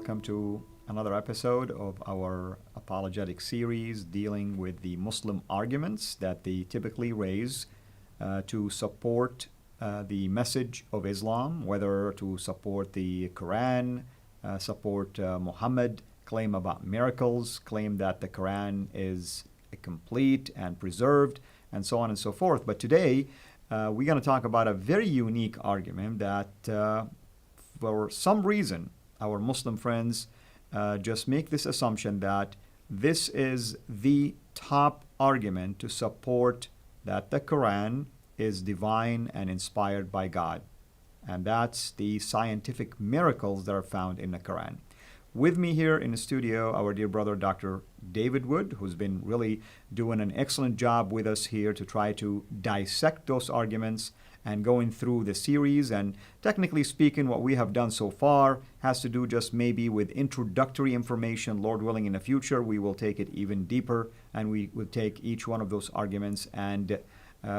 welcome to another episode of our apologetic series dealing with the Muslim arguments that they typically raise to support the message of Islam, whether to support the Quran, support Muhammad, claim about miracles, claim that the Quran is complete and preserved, and so on and so forth. But today, we're going to talk about a very unique argument that for some reason, our Muslim friends just make this assumption that this is the top argument to support that the Quran is divine and inspired by God. And that's the scientific miracles that are found in the Quran. With me here in the studio, our dear brother, Dr. David Wood, who's been really doing an excellent job with us here to try to dissect those arguments and going through the series. And technically speaking, what we have done so far has to do just maybe with introductory information. Lord willing, in the future, we will take it even deeper, and we will take each one of those arguments and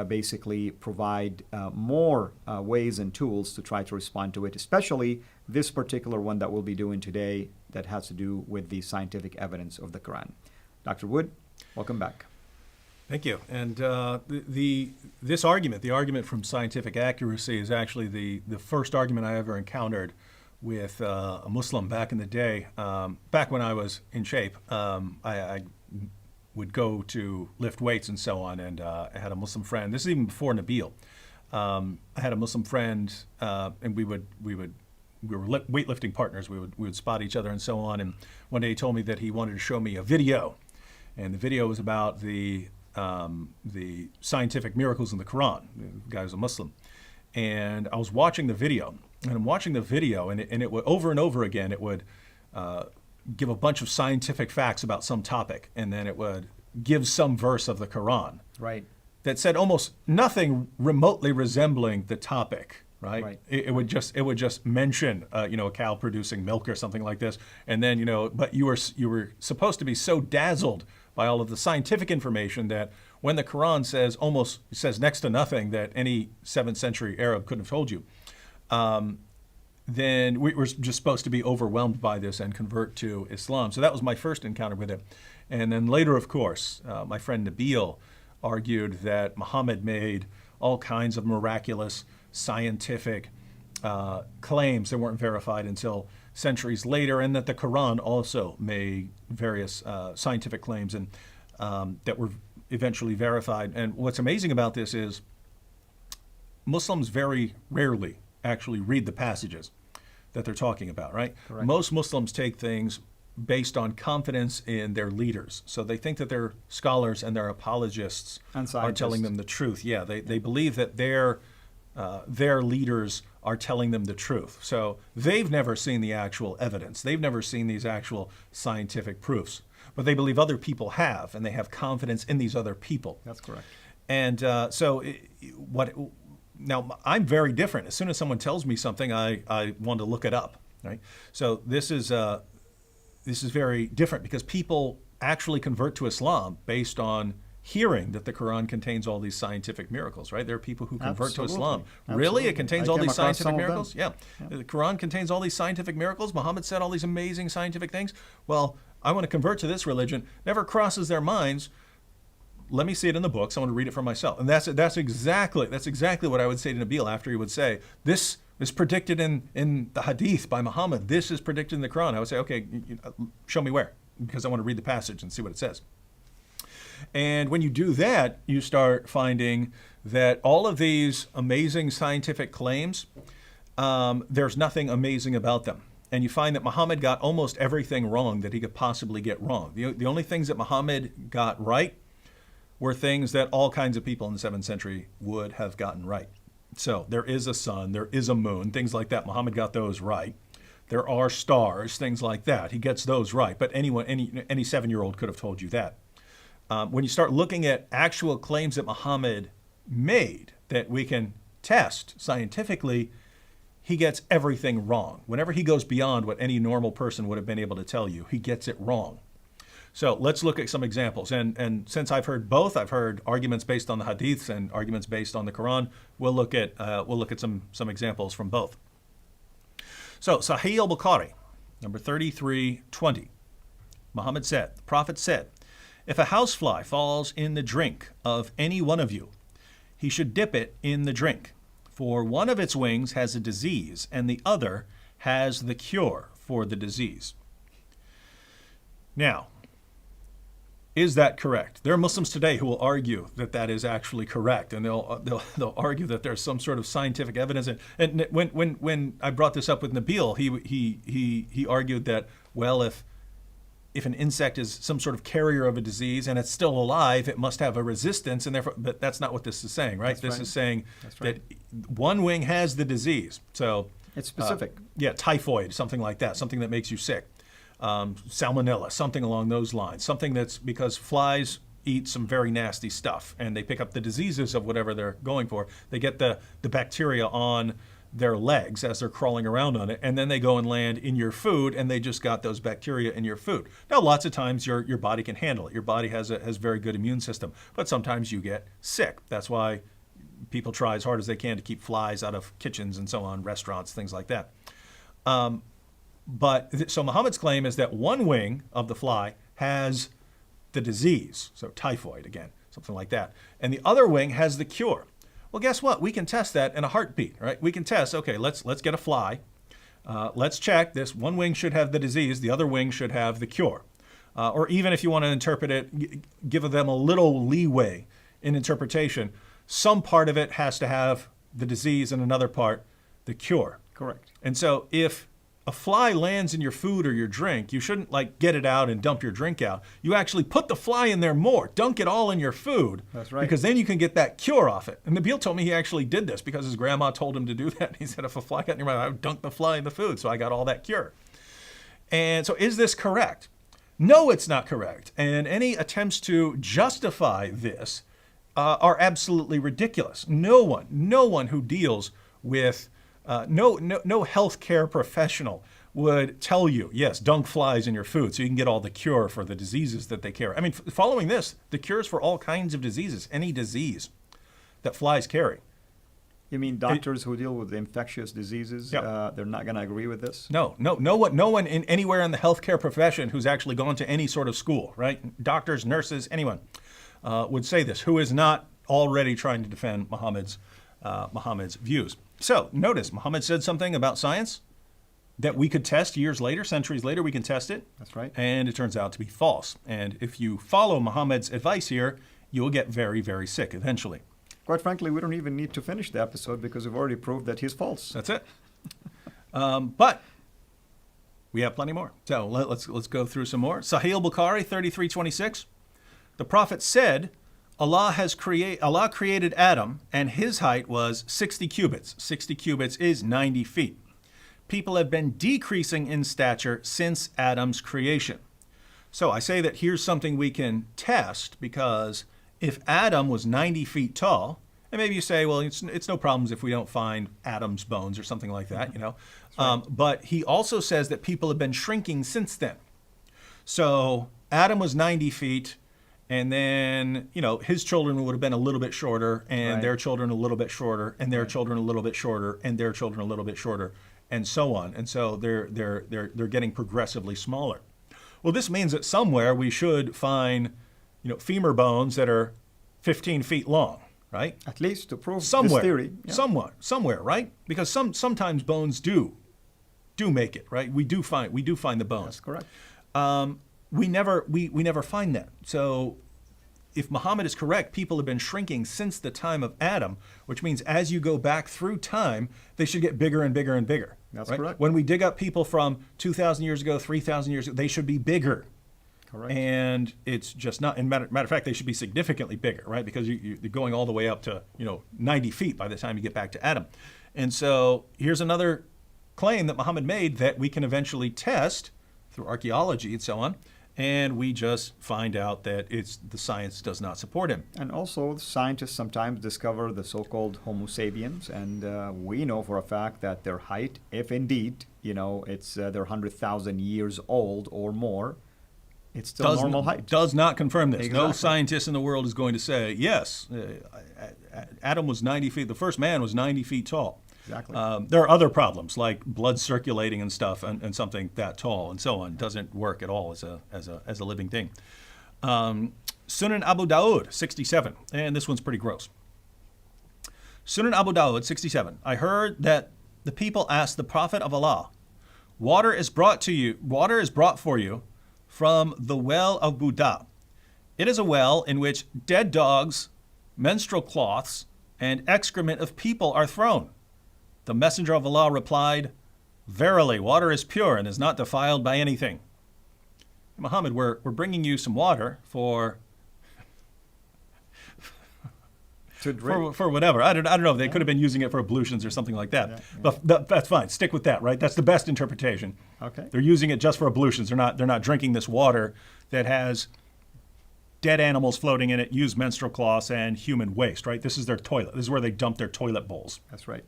basically provide more ways and tools to try to respond to it, especially this particular one that we'll be doing today that has to do with the scientific evidence of the Quran. Dr. Wood, welcome back. Thank you. And this argument, the argument from scientific accuracy, is actually the first argument I ever encountered with a Muslim back in the day. Back when I was in shape, I would go to lift weights and so on, and I had a Muslim friend. This is even before Nabil. I had a Muslim friend, and we were weightlifting partners. We would spot each other and so on. And one day he told me that he wanted to show me a video, and the video was about the scientific miracles in the Quran. The guy was a Muslim, and I was watching the video, and it would over and over again. It would give a bunch of scientific facts about some topic, and then it would give some verse of the Quran, right, that said almost nothing remotely resembling the topic. Right. It would just mention a cow producing milk or something like this, and then but you were supposed to be so dazzled by all of the scientific information that when the Quran says next to nothing that any 7th century Arab couldn't have told you, then we were just supposed to be overwhelmed by this and convert to Islam. So that was my first encounter with it. And then later, of course, my friend Nabil argued that Muhammad made all kinds of miraculous scientific claims that weren't verified until centuries later, and that the Quran also made various scientific claims and that were eventually verified. And what's amazing about this is Muslims very rarely actually read the passages that they're talking about, right? Correct. Most Muslims take things based on confidence in their leaders. So they think that their scholars and their apologists are telling them the truth. Yeah, they believe that their leaders are telling them the truth. So they've never seen the actual evidence. They've never seen these actual scientific proofs. But they believe other people have, and they have confidence in these other people. That's correct. And now I'm very different. As soon as someone tells me something, I want to look it up, right? So this is very different because people actually convert to Islam based on hearing that the Quran contains all these scientific miracles, right? There are people who convert to Islam. Really? It contains all these scientific miracles? Yeah. The Quran contains all these scientific miracles. Muhammad said all these amazing scientific things. Well, I want to convert to this religion. Never crosses their minds. Let me see it in the books. I want to read it for myself. And that's exactly what I would say to Nabil after he would say, this is predicted in the hadith by Muhammad. This is predicted in the Quran. I would say, okay, show me where, because I want to read the passage and see what it says. And when you do that, you start finding that all of these amazing scientific claims, there's nothing amazing about them. And you find that Muhammad got almost everything wrong that he could possibly get wrong. The only things that Muhammad got right were things that all kinds of people in the 7th century would have gotten right. So there is a sun, there is a moon, things like that. Muhammad got those right. There are stars, things like that. He gets those right. But any 7-year-old could have told you that. When you start looking at actual claims that Muhammad made that we can test scientifically, he gets everything wrong. Whenever he goes beyond what any normal person would have been able to tell you, he gets it wrong. So let's look at some examples. And since I've heard both, I've heard arguments based on the hadiths and arguments based on the Quran. We'll look at some examples from both. So Sahih al-Bukhari, number 3320. Muhammad said, the Prophet said, if a housefly falls in the drink of any one of you, he should dip it in the drink, for one of its wings has a disease, and the other has the cure for the disease. Now, is that correct? There are Muslims today who will argue that that is actually correct, and they'll argue that there's some sort of scientific evidence. And when I brought this up with Nabil, he argued that, well, if an insect is some sort of carrier of a disease and it's still alive, it must have a resistance, and therefore, but that's not what this is saying, right? This is saying that one wing has the disease. So it's specific. Typhoid, something like that, something that makes you sick. Salmonella, something along those lines, something that's because flies eat some very nasty stuff and they pick up the diseases of whatever they're going for. They get the bacteria on their legs as they're crawling around on it, and then they go and land in your food, and they just got those bacteria in your food. Now, lots of times your body can handle it. Your body has very good immune system, but sometimes you get sick. That's why people try as hard as they can to keep flies out of kitchens and so on, restaurants, things like that. So Muhammad's claim is that one wing of the fly has the disease, so typhoid again, something like that, and the other wing has the cure. Well, guess what? We can test that in a heartbeat, right? We can test, okay, let's get a fly. Let's check this. One wing should have the disease. The other wing should have the cure. Or even if you want to interpret it, give them a little leeway in interpretation. Some part of it has to have the disease and another part the cure. Correct. And so if a fly lands in your food or your drink, you shouldn't get it out and dump your drink out. You actually put the fly in there more, dunk it all in your food. That's right. Because then you can get that cure off it. And Nabil told me he actually did this because his grandma told him to do that. He said, if a fly got in your mouth, I would dunk the fly in the food. So I got all that cure. And so is this correct? No, it's not correct. And any attempts to justify this are absolutely ridiculous. No one who deals with no healthcare professional would tell you, yes, dunk flies in your food so you can get all the cure for the diseases that they carry. I mean, following this, the cures for all kinds of diseases, any disease that flies carry. You mean doctors who deal with infectious diseases, Yep. they're not going to agree with this? No one in anywhere in the healthcare profession who's actually gone to any sort of school, right? Doctors, nurses, anyone would say this, who is not already trying to defend Muhammad's views. So notice, Muhammad said something about science that we could test years later, centuries later, we can test it. That's right. And it turns out to be false. And if you follow Muhammad's advice here, you'll get very, very sick eventually. Quite frankly, we don't even need to finish the episode because we've already proved that he's false. That's it. But we have plenty more. So let's go through some more. Sahih al-Bukhari 33:26. The Prophet said, Allah created Adam, and his height was 60 cubits. 60 cubits is 90 feet. People have been decreasing in stature since Adam's creation. So I say that here's something we can test, because if Adam was 90 feet tall, and maybe you say, well, it's no problems if we don't find Adam's bones or something like that, you know. Right. But he also says that people have been shrinking since then. So Adam was 90 feet. And then, you know, his children would have been a little bit shorter, and their children a little bit shorter, and their children a little bit shorter, and their children a little bit shorter, and so on. And so they're getting progressively smaller. Well, this means that somewhere we should find, you know, femur bones that are 15 feet long, right? At least to prove somewhere, this theory. Yeah. Somewhere, right? Because sometimes bones do make it, right? We do find the bones. That's correct. We never find that. So if Muhammad is correct, people have been shrinking since the time of Adam, which means as you go back through time, they should get bigger and bigger and bigger. That's right? correct. When we dig up people from 2,000 years ago, 3,000 years ago, they should be bigger. Correct. And it's just not, and matter of fact, they should be significantly bigger, right? Because you're going all the way up to, 90 feet by the time you get back to Adam. And so here's another claim that Muhammad made that we can eventually test through archaeology and so on. And we just find out that the science does not support him. And also, scientists sometimes discover the so-called Homo sapiens, and we know for a fact that their height, if indeed, it's they're 100,000 years old or more, it's still normal height. Does not confirm this. Exactly. No scientist in the world is going to say, yes, Adam was 90 feet, the first man was 90 feet tall. Exactly. There are other problems like blood circulating and stuff, and something that tall and so on doesn't work at all as a living thing. Sunan Abu Dawud, 67, and this one's pretty gross. Sunan Abu Dawud, 67. I heard that the people asked the Prophet of Allah, water is brought for you from the well of Buddha. It is a well in which dead dogs, menstrual cloths, and excrement of people are thrown. The Messenger of Allah replied, verily, water is pure and is not defiled by anything. Muhammad, we're bringing you some water for whatever. I don't know if they could have been using it for ablutions or something like that. But that's fine. Stick with that, right? That's the best interpretation. Okay. They're using it just for ablutions. They're not drinking this water that has dead animals floating in it, used menstrual cloths, and human waste, right? This is their toilet. This is where they dump their toilet bowls. That's right.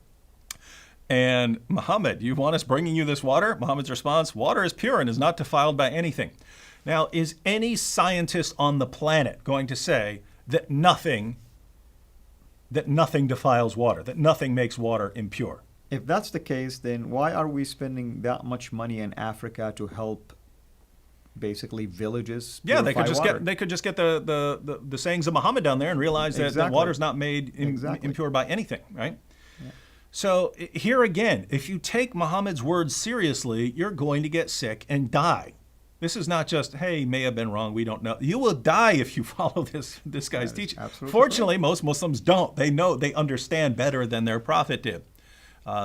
And Muhammad, you want us bringing you this water? Muhammad's response, water is pure and is not defiled by anything. Now, is any scientist on the planet going to say that nothing defiles water, that nothing makes water impure? If that's the case, then why are we spending that much money in Africa to help basically villages Yeah, purify water? they could just get the sayings of Muhammad down there and realize that Exactly. water's not made impure by anything, right? Yeah. So here again, if you take Muhammad's words seriously, you're going to get sick and die. This is not just, hey, may have been wrong, we don't know. You will die if you follow this guy's teaching. Fortunately, correct. Most Muslims don't. They understand better than their prophet did.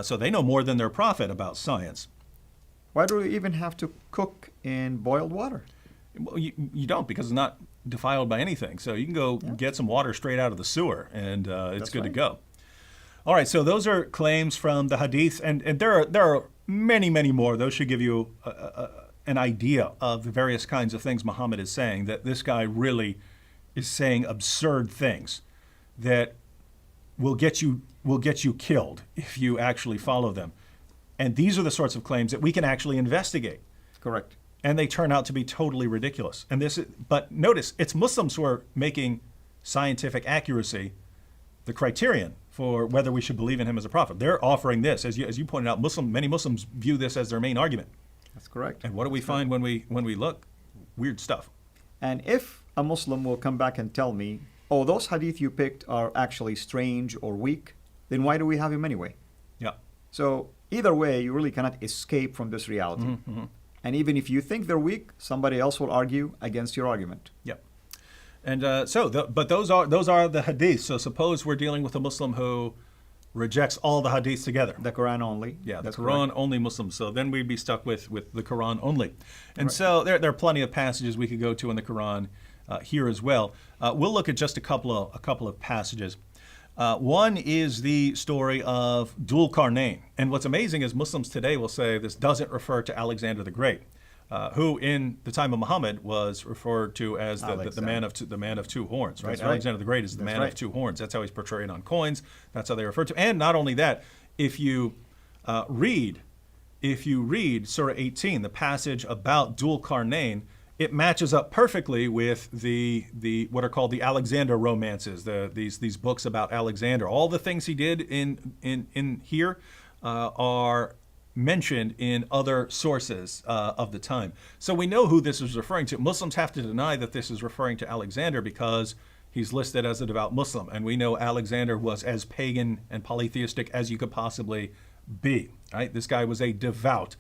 So they know more than their prophet about science. Why do we even have to cook in boiled water? Well, you don't, because it's not defiled by anything. So you can go get some water straight out of the sewer, and it's good to go. All right, so those are claims from the hadith, and there are many, many more. Those should give you an idea of the various kinds of things Muhammad is saying, that this guy really is saying absurd things that will get you killed if you actually follow them. And these are the sorts of claims that we can actually investigate. Correct. And they turn out to be totally ridiculous. But notice, it's Muslims who are making scientific accuracy the criterion for whether we should believe in him as a prophet. They're offering this, as you pointed out. Many Muslims view this as their main argument. That's correct. And what do we find when we look? Weird stuff. And if a Muslim will come back and tell me, oh, those hadith you picked are actually strange or weak, then why do we have him anyway? Yeah. So either way, you really cannot escape from this reality. Mm-hmm. And even if you think they're weak, somebody else will argue against your argument. Yep. And but those are the hadiths. So suppose we're dealing with a Muslim who rejects all the hadiths together. The Quran only. Yeah, the Quran only Muslims. So then we'd be stuck with the Quran only. And so there are plenty of passages we could go to in the Quran here as well. We'll look at just a couple of passages. One is the story of Dhul Qarnayn. And what's amazing is Muslims today will say this doesn't refer to Alexander the Great, who in the time of Muhammad was referred to as the man of two horns, right? Alexander the Great is the man of two horns. That's how he's portrayed on coins. That's how they refer to. And not only that, if you read Surah 18, the passage about Dhul Qarnayn, it matches up perfectly with the what are called the Alexander romances, these books about Alexander. All the things he did in here are mentioned in other sources of the time. So we know who this is referring to. Muslims have to deny that this is referring to Alexander because he's listed as a devout Muslim. And we know Alexander was as pagan and polytheistic as you could possibly be. Right? This guy was a devout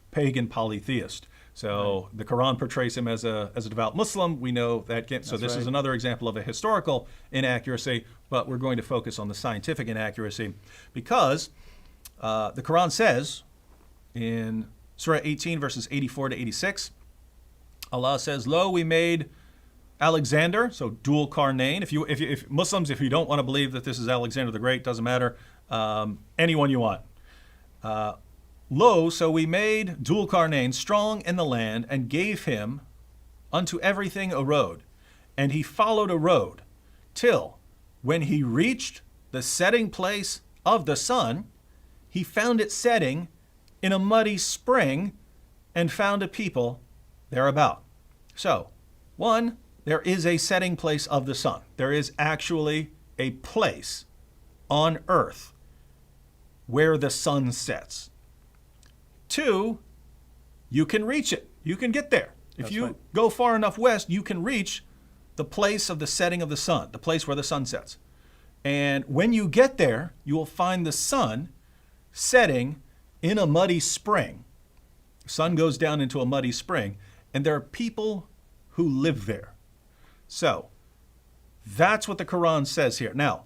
pagan polytheist. So the Quran portrays him as a devout Muslim. We know that. So this is another example of a historical inaccuracy, but we're going to focus on the scientific inaccuracy because the Quran says in Surah 18, verses 84 to 86, Allah says, "Lo, we made Alexander," so Dhul Qarnayn. If Muslims, if you don't want to believe that this is Alexander the Great, doesn't matter, anyone you want. Lo, so we made Dhul Qarnayn strong in the land and gave him unto everything a road. And he followed a road till when he reached the setting place of the sun, he found it setting in a muddy spring and found a people thereabout. So, one, there is a setting place of the sun. There is actually a place on earth where the sun sets. 2, you can reach it. You can get there. If you go far enough west, you can reach the place of the setting of the sun, the place where the sun sets. And when you get there, you will find the sun setting in a muddy spring. The sun goes down into a muddy spring, and there are people who live there. So that's what the Quran says here. Now,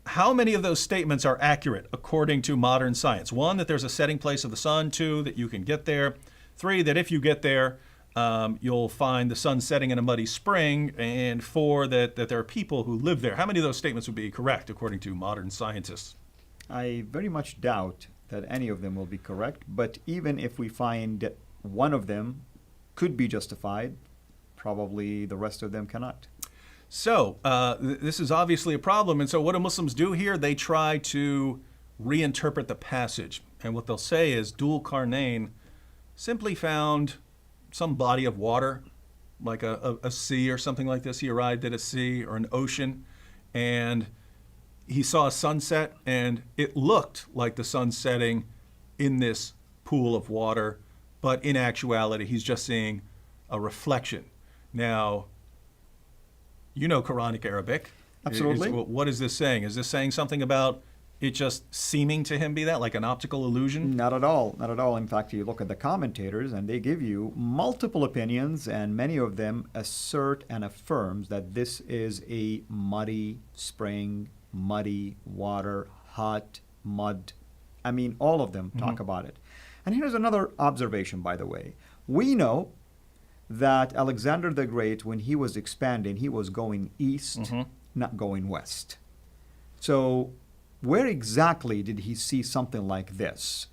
how many of those statements are accurate according to modern science? 1, that there's a setting place of the sun. 2, that you can get there. 3, that if you get there, you'll find the sun setting in a muddy spring. And 4, that there are people who live there. How many of those statements would be correct according to modern scientists? I very much doubt that any of them will be correct, but even if we find one of them could be justified, probably the rest of them cannot. So this is obviously a problem. And so what do Muslims do here? They try to reinterpret the passage. And what they'll say is Dhul Qarnayn simply found some body of water, like a sea or something like this. He arrived at a sea or an ocean, and he saw a sunset, and it looked like the sun setting in this pool of water, but in actuality, he's just seeing a reflection. Now, you know Quranic Arabic. Absolutely. What is this saying? Is this saying something about it just seeming to him be that, like an optical illusion? Not at all. Not at all. In fact, you look at the commentators and they give you multiple opinions, and many of them assert and affirms that this is a muddy spring, muddy water, hot mud. I mean, all of them talk about it. And here's another observation, by the way. We know that Alexander the Great, when he was expanding, he was going east, not going west. So where exactly did he see something like this?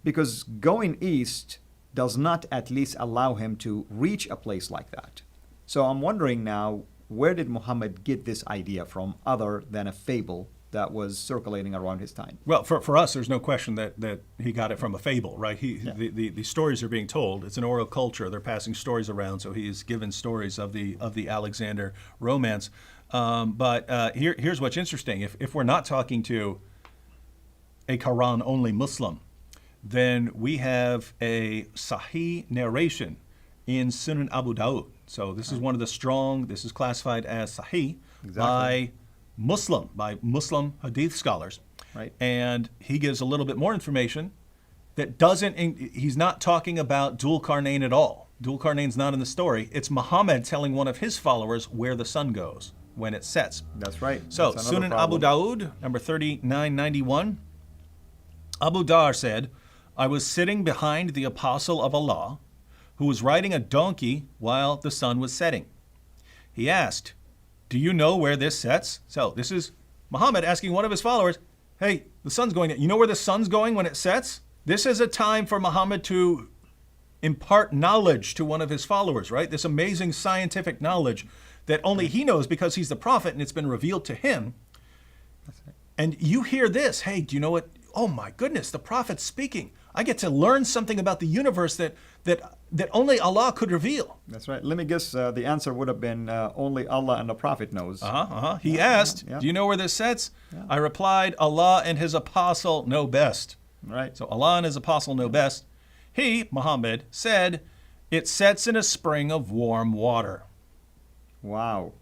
Because going east does not at least allow him to reach a place like that. So I'm wondering now, where did Muhammad get this idea from other than a fable that was circulating around his time? Well, for us, there's no question that he got it from a fable, right? The stories are being told. It's an oral culture. They're passing stories around, so he's given stories of the Alexander romance. But here's what's interesting. If we're not talking to a Quran-only Muslim, then we have a Sahih narration in Sunan Abu Dawud. So this is one of the strong, this is classified as Sahih by Muslim Hadith scholars. Right. And he gives a little bit more information that doesn't, he's not talking about Dhul Qarnayn at all. Dhul Qarnayn's not in the story. It's Muhammad telling one of his followers where the sun goes when it sets. That's right. So That's another Sunan problem. Abu Dawud, number 3991, Abu Dar said, I was sitting behind the apostle of Allah, who was riding a donkey while the sun was setting. He asked, do you know where this sets? So this is Muhammad asking one of his followers, hey, the sun's going, you know where the sun's going when it sets? This is a time for Muhammad to impart knowledge to one of his followers, right? This amazing scientific knowledge that only he knows because he's the prophet and it's been revealed to him. That's right. And you hear this, hey, do you know what? Oh my goodness, the prophet's speaking. I get to learn something about the universe that only Allah could reveal. That's right. Let me guess, the answer would have been only Allah and the Prophet knows. He asked, do you know where this sets? I replied, Allah and his apostle know best. Right. So Allah and his apostle know best. He, Muhammad, said, it sets in a spring of warm water. Wow.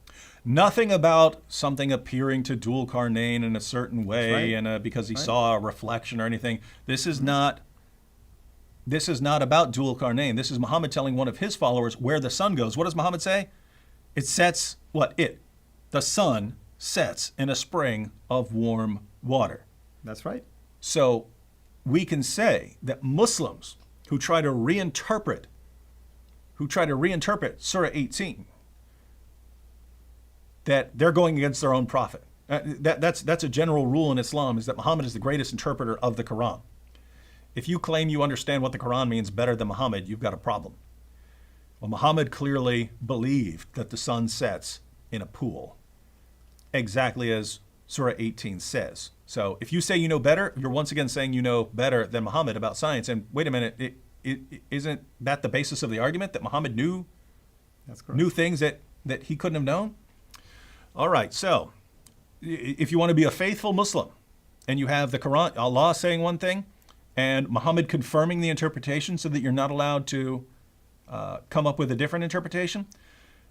Nothing about something appearing to Dhul Qarnayn in a certain way, right. and because he saw a reflection or anything. This is not about Dhul Qarnayn. This is Muhammad telling one of his followers where the sun goes. What does Muhammad say? It sets, the sun sets in a spring of warm water. That's right. So we can say that Muslims who try to reinterpret Surah 18, that they're going against their own prophet. That's a general rule in Islam, is that Muhammad is the greatest interpreter of the Quran. If you claim you understand what the Quran means better than Muhammad, you've got a problem. Well, Muhammad clearly believed that the sun sets in a pool, exactly as Surah 18 says. So if you say you know better, you're once again saying you know better than Muhammad about science. And wait a minute, isn't that the basis of the argument, that Muhammad knew things that he couldn't have known? All right, so if you want to be a faithful Muslim, and you have the Quran, Allah saying one thing, and Muhammad confirming the interpretation so that you're not allowed to come up with a different interpretation,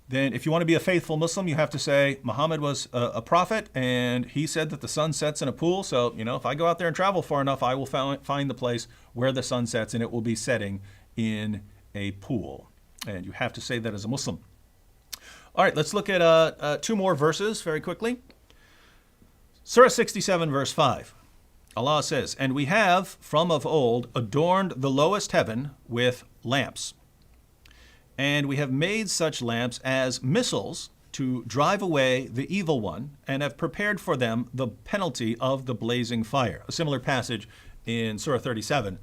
then if you want to be a faithful Muslim, you have to say Muhammad was a prophet and he said that the sun sets in a pool. So, if I go out there and travel far enough, I will find the place where the sun sets and it will be setting in a pool. And you have to say that as a Muslim. All right, let's look at two more verses very quickly. Surah 67, verse 5. Allah says, "And we have from of old adorned the lowest heaven with lamps. And we have made such lamps as missiles to drive away the evil one, and have prepared for them the penalty of the blazing fire." A similar passage in Surah 37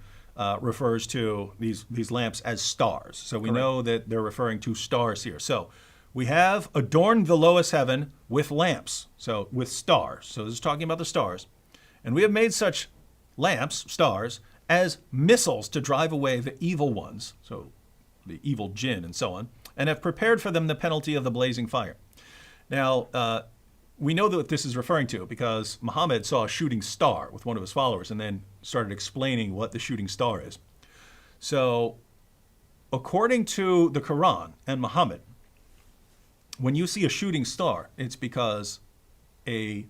refers to these lamps as stars. So we know that they're referring to stars here. So we have adorned the lowest heaven with lamps, so with stars. So this is talking about the stars. "And we have made such lamps, stars, as missiles to drive away the evil ones," so the evil jinn and so on, "and have prepared for them the penalty of the blazing fire." Now, we know that this is referring to because Muhammad saw a shooting star with one of his followers and then started explaining what the shooting star is. So, according to the Quran and Muhammad, when you see a shooting star, it's because a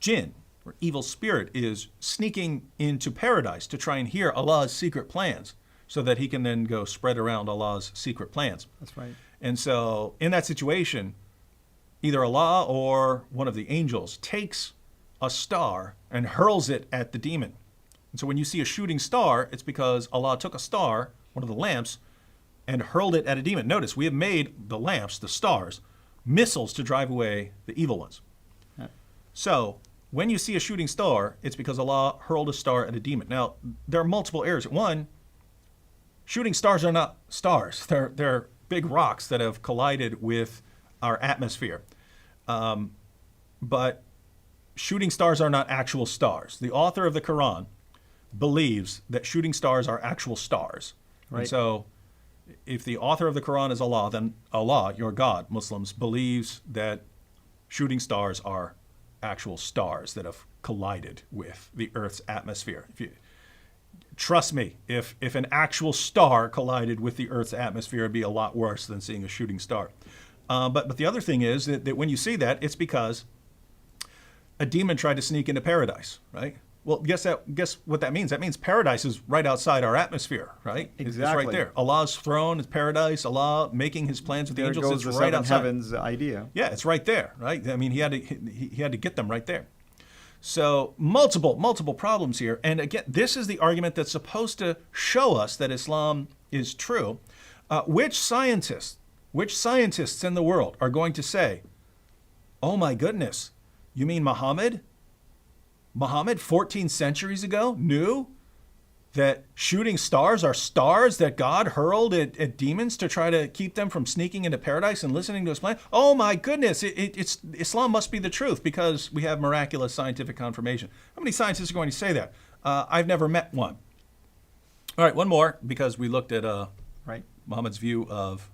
jinn or evil spirit is sneaking into paradise to try and hear Allah's secret plans so that he can then go spread around Allah's secret plans. That's right. And so in that situation, either Allah or one of the angels takes a star and hurls it at the demon. And so when you see a shooting star, it's because Allah took a star, one of the lamps, and hurled it at a demon. Notice, we have made the lamps, the stars, missiles to drive away the evil ones. Yeah. So when you see a shooting star, it's because Allah hurled a star at a demon. Now, there are multiple errors. One, shooting stars are not stars. They're big rocks that have collided with our atmosphere. But shooting stars are not actual stars. The author of the Quran believes that shooting stars are actual stars. Right. And so if the author of the Quran is Allah, then Allah, your God, Muslims, believes that shooting stars are actual stars that have collided with the Earth's atmosphere. Trust me, if an actual star collided with the Earth's atmosphere, it'd be a lot worse than seeing a shooting star. But the other thing is that when you see that, it's because a demon tried to sneak into paradise, right? Well, guess what that means? That means paradise is right outside our atmosphere, right? Exactly. It's right there. Allah's throne is paradise. Allah making his plans with the angels. There It's goes the right seven outside. heavens idea. Yeah, it's right there, right? I mean, he had to get them right there. So multiple problems here. And again, this is the argument that's supposed to show us that Islam is true. Which scientists in the world are going to say, "Oh my goodness, you mean Muhammad? Muhammad 14 centuries ago knew that shooting stars are stars that God hurled at demons to try to keep them from sneaking into paradise and listening to his plan? Oh my goodness, it's Islam must be the truth because we have miraculous scientific confirmation." How many scientists are going to say that? I've never met one. All right, one more because we looked at Right. Muhammad's view of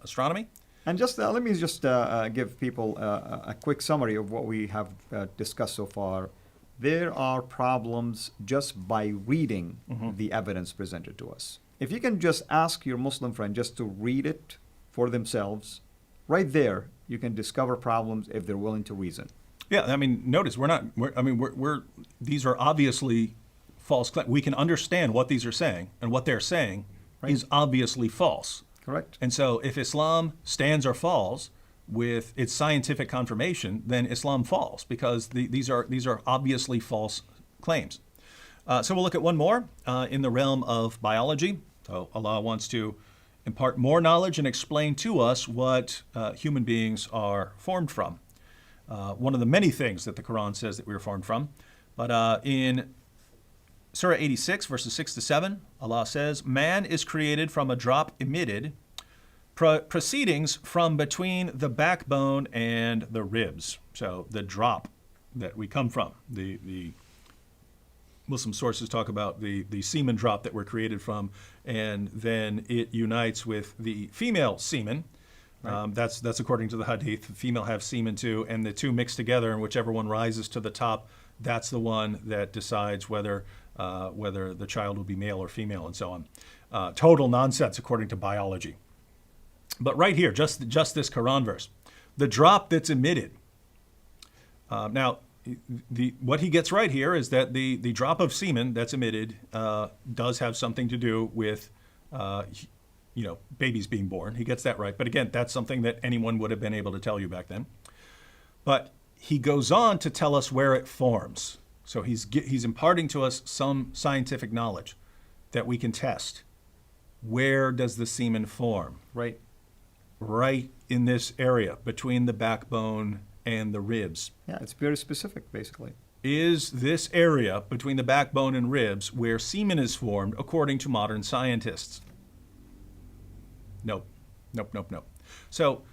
astronomy. And just let me just give people a quick summary of what we have discussed so far. There are problems just by reading the evidence presented to us. If you can just ask your Muslim friend just to read it for themselves, right there, you can discover problems if they're willing to reason. Yeah, I mean, notice these are obviously false claims. We can understand what these are saying, and what they're saying is obviously false. Correct. And so if Islam stands or falls with its scientific confirmation, then Islam falls because these are obviously false claims. So we'll look at one more in the realm of biology. So Allah wants to impart more knowledge and explain to us what human beings are formed from. One of the many things that the Quran says that we are formed from. But in Surah 86, verses 6 to 7, Allah says, "Man is created from a drop emitted, proceedings from between the backbone and the ribs." So the drop that we come from. The Muslim sources talk about the semen drop that we're created from, and then it unites with the female semen Right. That's according to the hadith. The female have semen too, and the two mix together, and whichever one rises to the top, that's the one that decides whether the child will be male or female, and so on. Total nonsense according to biology. But right here, just this Quran verse, the drop that's emitted. Now, what he gets right here is that the drop of semen that's emitted does have something to do with babies being born. He gets that right. But again, that's something that anyone would have been able to tell you back then. But he goes on to tell us where it forms. So he's imparting to us some scientific knowledge that we can test. Where does the semen form? Right. Right in this area between the backbone and the ribs. Yeah, it's very specific, basically. Is this area between the backbone and ribs where semen is formed according to modern scientists? Nope. So,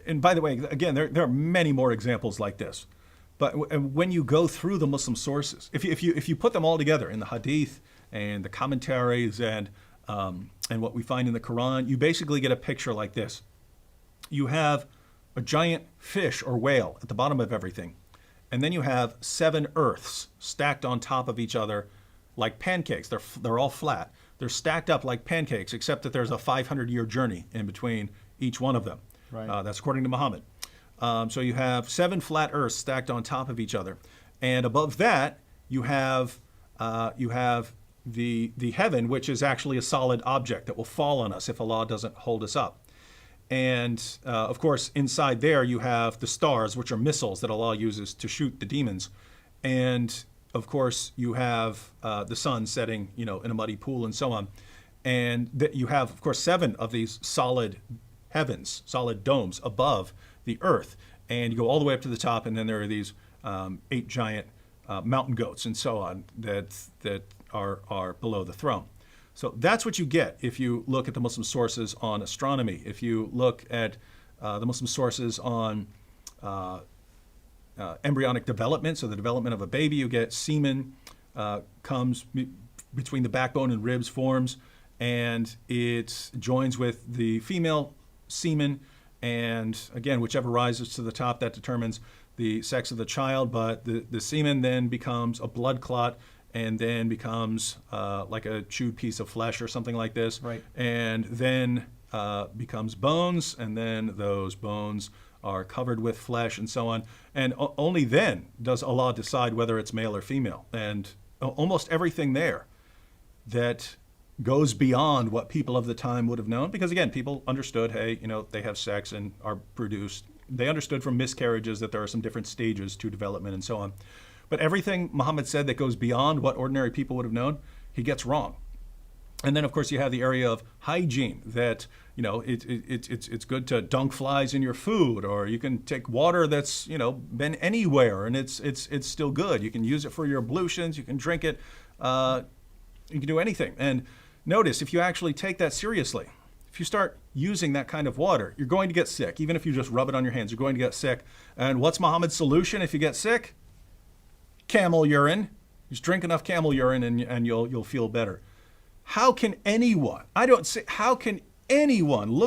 and by the way, again, there are many more examples like this. But when you go through the Muslim sources, if you put them all together in the hadith and the commentaries and what we find in the Quran, you basically get a picture like this. You have a giant fish or whale at the bottom of everything. And then you have 7 earths stacked on top of each other like pancakes. They're all flat. They're stacked up like pancakes, except that there's a 500-year journey in between each one of them. Right. That's according to Muhammad. So you have 7 flat earths stacked on top of each other. And above that, you have the heaven, which is actually a solid object that will fall on us if Allah doesn't hold us up. And of course, inside there you have the stars, which are missiles that Allah uses to shoot the demons. And of course, you have the sun setting, in a muddy pool and so on. And you have, of course, 7 of these solid heavens, solid domes above the earth. And you go all the way up to the top, and then there are these 8 giant mountain goats and so on that are below the throne. So that's what you get if you look at the Muslim sources on astronomy. If you look at the Muslim sources on embryonic development, so the development of a baby, you get semen comes between the backbone and ribs, forms, and it joins with the female semen. And again, whichever rises to the top, that determines the sex of the child. But the semen then becomes a blood clot, and then becomes like a chewed piece of flesh or something like this. Right. And then becomes bones, and then those bones are covered with flesh and so on. And only then does Allah decide whether it's male or female. And almost everything there that goes beyond what people of the time would have known, because again, people understood, hey, they have sex and are produced. They understood from miscarriages that there are some different stages to development and so on. But everything Muhammad said that goes beyond what ordinary people would have known, he gets wrong. And then, of course, you have the area of hygiene, that it's good to dunk flies in your food, or you can take water that's been anywhere and it's still good. You can use it for your ablutions. You can drink it. You can do anything. And notice, if you actually take that seriously, if you start using that kind of water, you're going to get sick. Even if you just rub it on your hands, you're going to get sick. And what's Muhammad's solution if you get sick? Camel urine. Just drink enough camel urine and you'll feel better. How can anyone look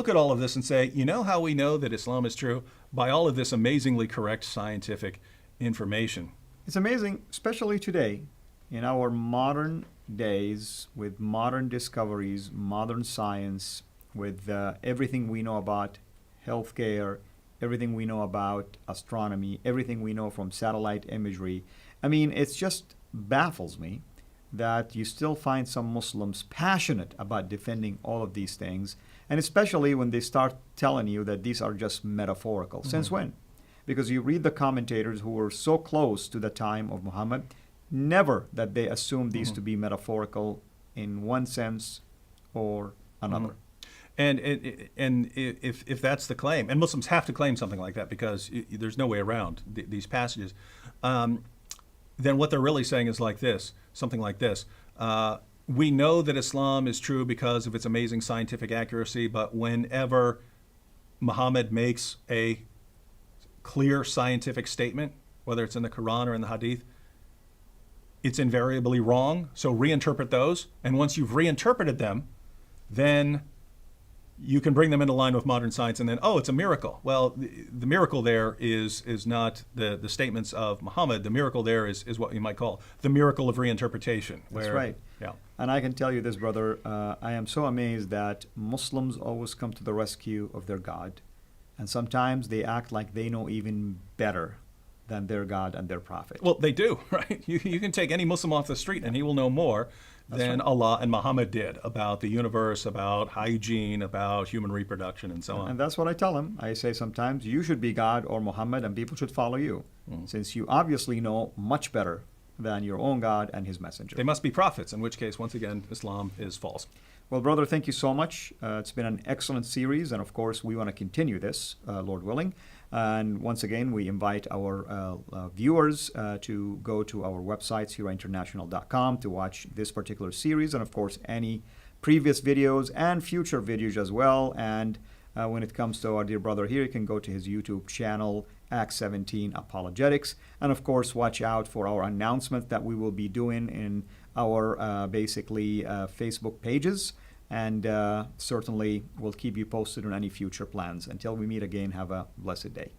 at all of this and say, how we know that Islam is true? By all of this amazingly correct scientific information. It's amazing, especially today, in our modern days, with modern discoveries, modern science, with everything we know about healthcare, everything we know about astronomy, everything we know from satellite imagery. I mean, it just baffles me that you still find some Muslims passionate about defending all of these things, and especially when they start telling you that these are just metaphorical. Mm-hmm. Since when? Because you read the commentators who were so close to the time of Muhammad, never that they assumed these to be metaphorical in one sense or another. Mm-hmm. And if that's the claim, and Muslims have to claim something like that because there's no way around these passages, then what they're really saying is something like this. We know that Islam is true because of its amazing scientific accuracy, but whenever Muhammad makes a clear scientific statement, whether it's in the Quran or in the Hadith, it's invariably wrong. So reinterpret those. And once you've reinterpreted them, then you can bring them into line with modern science and then, oh, it's a miracle. Well, the miracle there is not the statements of Muhammad. The miracle there is what you might call the miracle of reinterpretation. That's right. Yeah. And I can tell you this, brother, I am so amazed that Muslims always come to the rescue of their God. And sometimes they act like they know even better than their God and their prophet. Well, they do, right? You can take any Muslim off the street and he will know more than Allah and Muhammad did about the universe, about hygiene, about human reproduction, and so on. And that's what I tell them. I say sometimes you should be God or Muhammad and people should follow you, since you obviously know much better than your own God and his messenger. They must be prophets, in which case, once again, Islam is false. Well, brother, thank you so much. It's been an excellent series, and of course, we want to continue this, Lord willing. And once again, we invite our viewers to go to our website, sirainternational.com, to watch this particular series, and of course, any previous videos and future videos as well. And when it comes to our dear brother here, you can go to his YouTube channel, Act 17 Apologetics. And of course, watch out for our announcement that we will be doing in our Facebook pages. And certainly we'll keep you posted on any future plans. Until we meet again, have a blessed day.